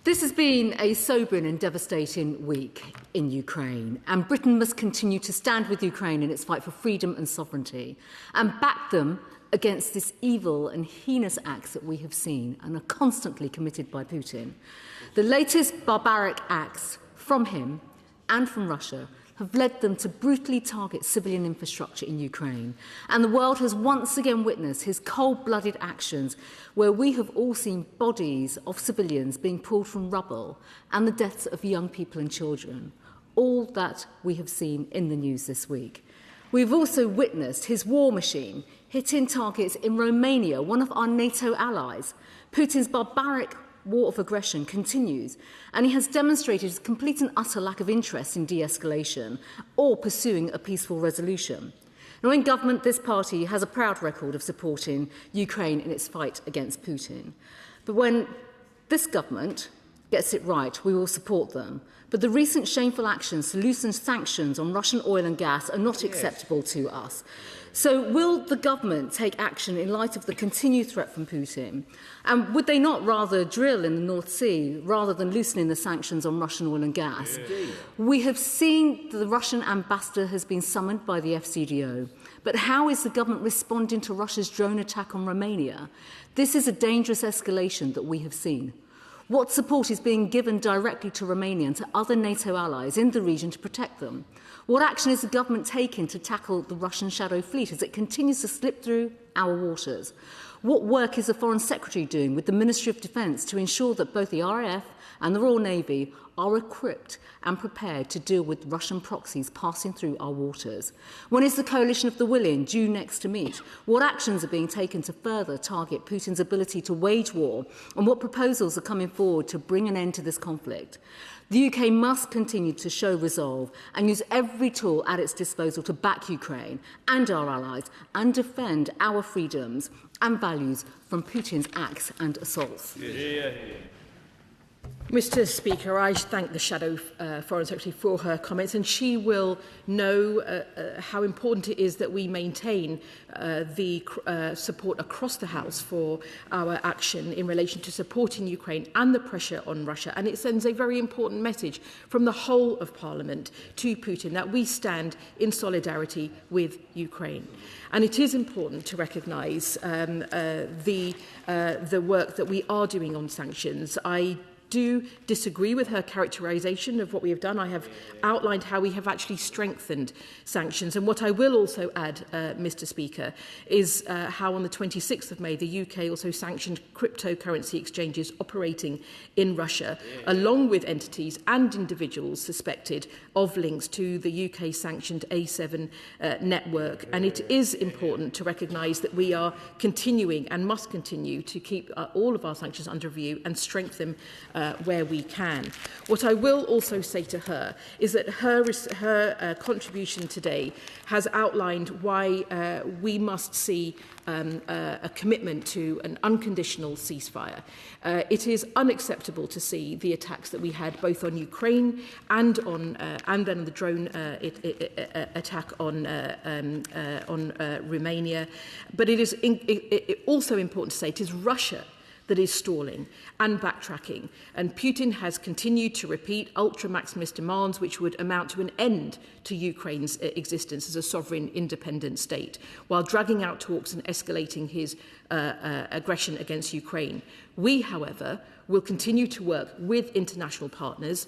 This has been a sobering and devastating week in Ukraine, and Britain must continue to stand with Ukraine in its fight for freedom and sovereignty and back them against this evil and heinous acts that we have seen and are constantly committed by Putin. The latest barbaric acts from him and from Russia have led them to brutally target civilian infrastructure in Ukraine. And the world has once again witnessed his cold-blooded actions, where we have all seen bodies of civilians being pulled from rubble and the deaths of young people and children. All that we have seen in the news this week. We've also witnessed his war machine hitting targets in Romania, one of our NATO allies. Putin's barbaric war of aggression continues, and he has demonstrated his complete and utter lack of interest in de-escalation or pursuing a peaceful resolution. Now, in government, this party has a proud record of supporting Ukraine in its fight against Putin. But when this government gets it right, we will support them. But the recent shameful actions to loosen sanctions on Russian oil and gas are not acceptable to us. So will the government take action in light of the continued threat from Putin? And would they not rather drill in the North Sea rather than loosening the sanctions on Russian oil and gas? We have seen that the Russian ambassador has been summoned by the FCDO. But how is the government responding to Russia's drone attack on Romania? This is a dangerous escalation that we have seen. What support is being given directly to Romania and to other NATO allies in the region to protect them? What action is the government taking to tackle the Russian shadow fleet as it continues to slip through our waters? What work is the Foreign Secretary doing with the Ministry of Defence to ensure that both the RAF and the Royal Navy are equipped and prepared to deal with Russian proxies passing through our waters? When is the Coalition of the Willing due next to meet? What actions are being taken to further target Putin's ability to wage war? And what proposals are coming forward to bring an end to this conflict? The UK must continue to show resolve and use every tool at its disposal to back Ukraine and our allies and defend our freedoms and values from Putin's acts and assaults. Mr. Speaker, I thank the Shadow Foreign Secretary for her comments, and she will know how important it is that we maintain the support across the House for our action in relation to supporting Ukraine and the pressure on Russia. And it sends a very important message from the whole of Parliament to Putin that we stand in solidarity with Ukraine. And it is important to recognise the work that we are doing on sanctions. I do disagree with her characterisation of what we have done. I have outlined how we have actually strengthened sanctions. And what I will also add, Mr. Speaker, is how on the 26th of May, the UK also sanctioned cryptocurrency exchanges operating in Russia, along with entities and individuals suspected of links to the UK-sanctioned A7 network. And it is important to recognise that we are continuing and must continue to keep all of our sanctions under review and strengthen where we can. What I will also say to her is that her contribution today has outlined why we must see a commitment to an unconditional ceasefire. It is unacceptable to see the attacks that we had both on Ukraine and then the drone attack on Romania. But it is also important to say it is Russia that is stalling and backtracking. And Putin has continued to repeat ultra-maximalist demands which would amount to an end to Ukraine's existence as a sovereign, independent state, while dragging out talks and escalating his aggression against Ukraine. We, however, will continue to work with international partners.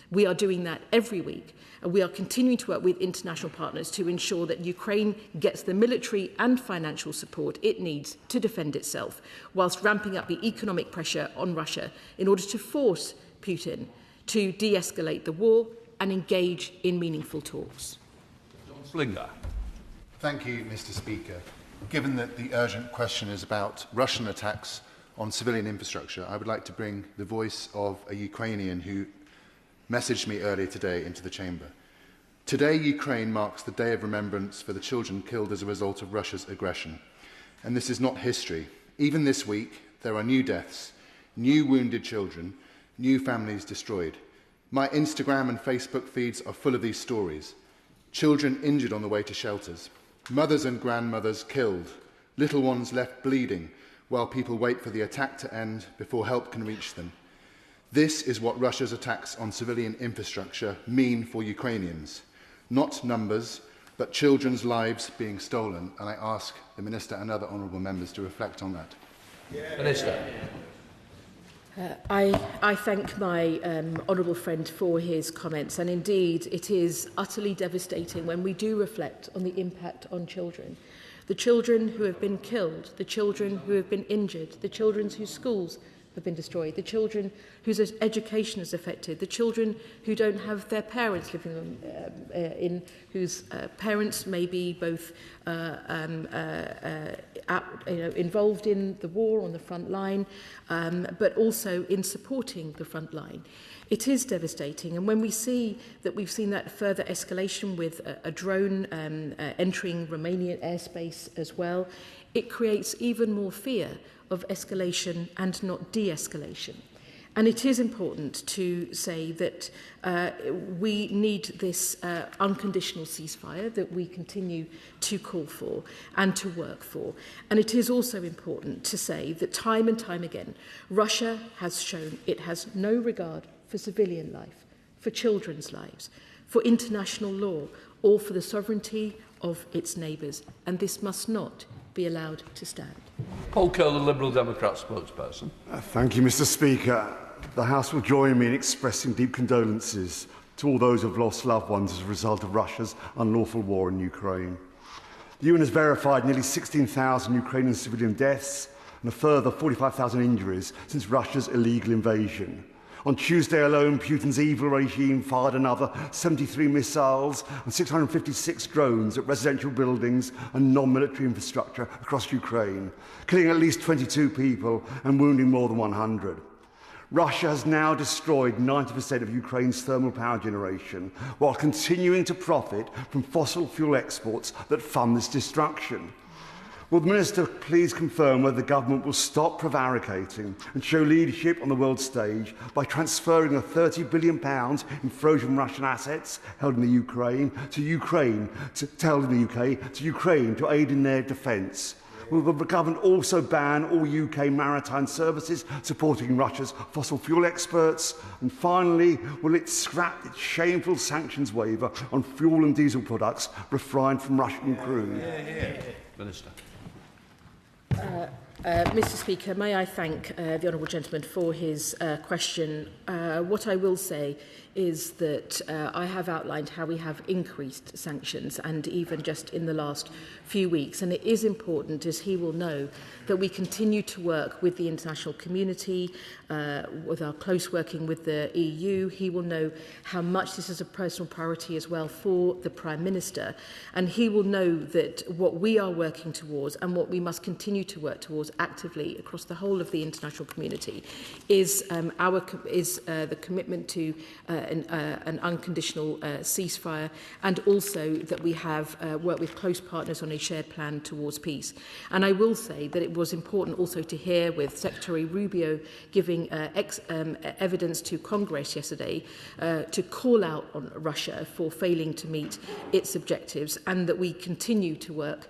We are doing that every week. And we are continuing to work with international partners to ensure that Ukraine gets the military and financial support it needs to defend itself, whilst ramping up the economic pressure on Russia in order to force Putin to de-escalate the war and engage in meaningful talks. John Slinger. Thank you, Mr. Speaker. Given that the urgent question is about Russian attacks on civilian infrastructure, I would like to bring the voice of a Ukrainian who messaged me earlier today into the chamber. Today, Ukraine marks the day of remembrance for the children killed as a result of Russia's aggression. And this is not history. Even this week, there are new deaths, new wounded children, new families destroyed. My Instagram and Facebook feeds are full of these stories. Children injured on the way to shelters, mothers and grandmothers killed, little ones left bleeding while people wait for the attack to end before help can reach them. This is what Russia's attacks on civilian infrastructure mean for Ukrainians. Not numbers, but children's lives being stolen. And I ask the Minister and other honourable members to reflect on that. Minister. I thank my honourable friend for his comments, and indeed it is utterly devastating when we do reflect on the impact on children. The children who have been killed, the children who have been injured, the children whose schools have been destroyed, the children whose education is affected, the children who don't have their parents living in, whose parents may be both involved in the war on the front line, but also in supporting the front line. It is devastating, and when we see that we've seen that further escalation with a drone entering Romanian airspace as well, it creates even more fear of escalation and not de-escalation. And it is important to say that we need this unconditional ceasefire that we continue to call for and to work for. And it is also important to say that time and time again, Russia has shown it has no regard for civilian life, for children's lives, for international law, or for the sovereignty of its neighbours. And this must not be allowed to stand. Paul Curl, the Liberal Democrat spokesperson. Thank you, Mr. Speaker. The House will join me in expressing deep condolences to all those who have lost loved ones as a result of Russia's unlawful war in Ukraine. The UN has verified nearly 16,000 Ukrainian civilian deaths and a further 45,000 injuries since Russia's illegal invasion. On Tuesday alone, Putin's evil regime fired another 73 missiles and 656 drones at residential buildings and non-military infrastructure across Ukraine, killing at least 22 people and wounding more than 100. Russia has now destroyed 90% of Ukraine's thermal power generation, while continuing to profit from fossil fuel exports that fund this destruction. Will the Minister please confirm whether the government will stop prevaricating and show leadership on the world stage by transferring the £30 billion in frozen Russian assets held in the Ukraine to Ukraine, held in the UK, to Ukraine to aid in their defence? Will the government also ban all UK maritime services supporting Russia's fossil fuel experts? And finally, will it scrap its shameful sanctions waiver on fuel and diesel products refined from Russian crude? Minister. Mr. Speaker, may I thank the honourable gentleman for his question. What I will say is that I have outlined how we have increased sanctions, and even just in the last few weeks. And it is important, as he will know, that we continue to work with the international community, with our close working with the EU. He will know how much this is a personal priority as well for the Prime Minister. And he will know that what we are working towards and what we must continue to work towards actively across the whole of the international community is the commitment to an unconditional ceasefire, and also that we have worked with close partners on a shared plan towards peace. And I will say that it was important also to hear with Secretary Rubio giving evidence to Congress yesterday to call out on Russia for failing to meet its objectives, and that we continue to work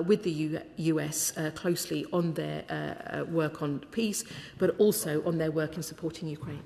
with the US closely on their work on peace, but also on their work in supporting Ukraine.